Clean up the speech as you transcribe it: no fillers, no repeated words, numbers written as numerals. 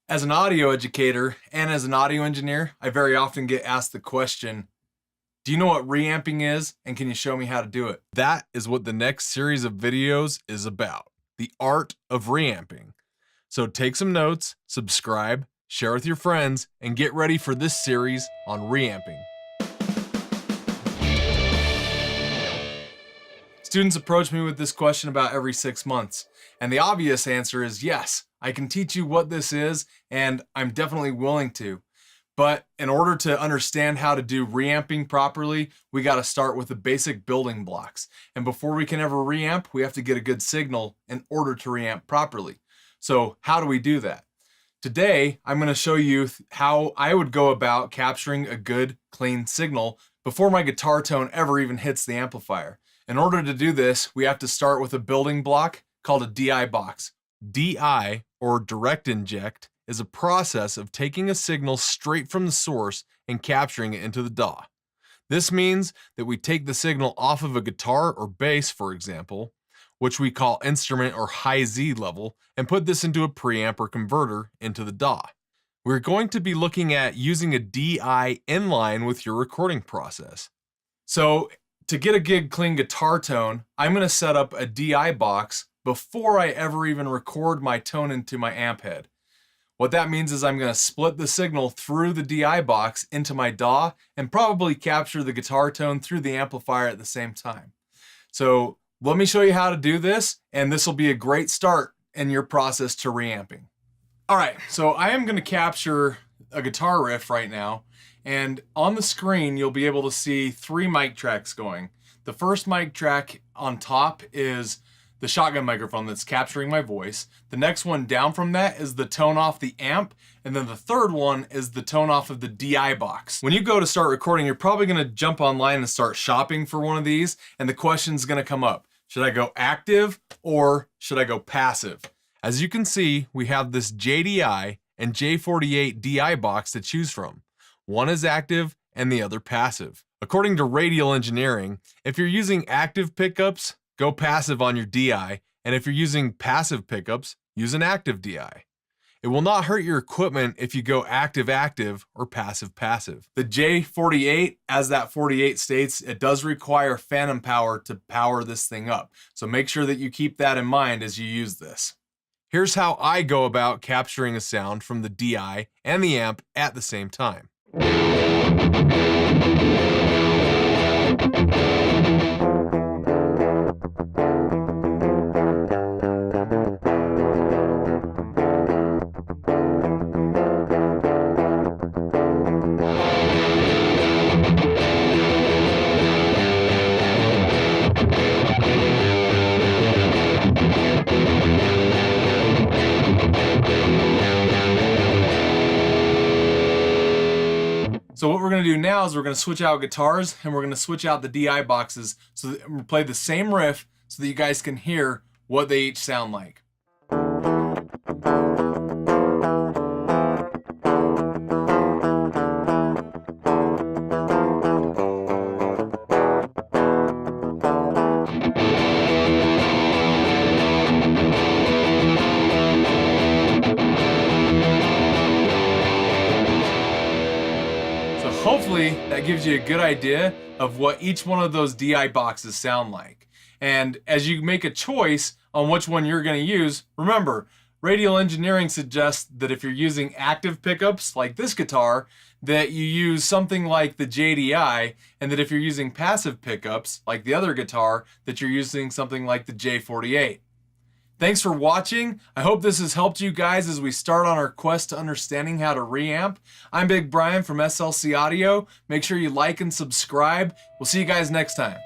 As an audio educator and as an audio engineer, I very often get asked the question, do you know what reamping is, and can you show me how to do it? That is what the next series of videos is about, the art of reamping. So take some notes, subscribe, share with your friends, and get ready for this series on reamping. Students approach me with this question about every 6 months, and the obvious answer is yes, I can teach you what this is, and I'm definitely willing to. But in order to understand how to do reamping properly, we got to start with the basic building blocks. And before we can ever reamp, we have to get a good signal in order to reamp properly. So how do we do that? Today, I'm going to show you how I would go about capturing a good, clean signal before my guitar tone ever even hits the amplifier. In order to do this, we have to start with a building block called a DI box. DI, or direct inject, is a process of taking a signal straight from the source and capturing it into the DAW. This means that we take the signal off of a guitar or bass, for example, which we call instrument or high Z level, and put this into a preamp or converter into the DAW. We're going to be looking at using a DI inline with your recording process. So to get a good clean guitar tone, I'm going to set up a DI box before I ever even record my tone into my amp head. What that means is I'm going to split the signal through the DI box into my DAW and probably capture the guitar tone through the amplifier at the same time. So let me show you how to do this, and this will be a great start in your process to reamping. All right, so I am going to capture a guitar riff right now, and on the screen you'll be able to see 3 mic tracks going. The first mic track on top is the shotgun microphone that's capturing my voice. The next one down from that is the tone off the amp, and then the third one is the tone off of the DI box. When you go to start recording, you're probably going to jump online and start shopping for one of these, and the question's going to come up. Should I go active or should I go passive? As you can see, we have this JDI and J48 DI box to choose from. One is active and the other passive. According to Radial Engineering, if you're using active pickups, go passive on your DI, and if you're using passive pickups, use an active DI. It will not hurt your equipment if you go active-active or passive-passive. The J48, as that 48 states, it does require phantom power to power this thing up. So make sure that you keep that in mind as you use this. Here's how I go about capturing a sound from the DI and the amp at the same time. So what we're going to do now is we're going to switch out guitars and we're going to switch out the DI boxes so that we'll play the same riff so that you guys can hear what they each sound like. Hopefully that gives you a good idea of what each one of those DI boxes sound like. And as you make a choice on which one you're going to use, remember, Radial Engineering suggests that if you're using active pickups like this guitar, that you use something like the JDI, and that if you're using passive pickups like the other guitar, that you're using something like the J48. Thanks for watching. I hope this has helped you guys as we start on our quest to understanding how to reamp. I'm Big Brian from SLCAudio. Make sure you like and subscribe. We'll see you guys next time.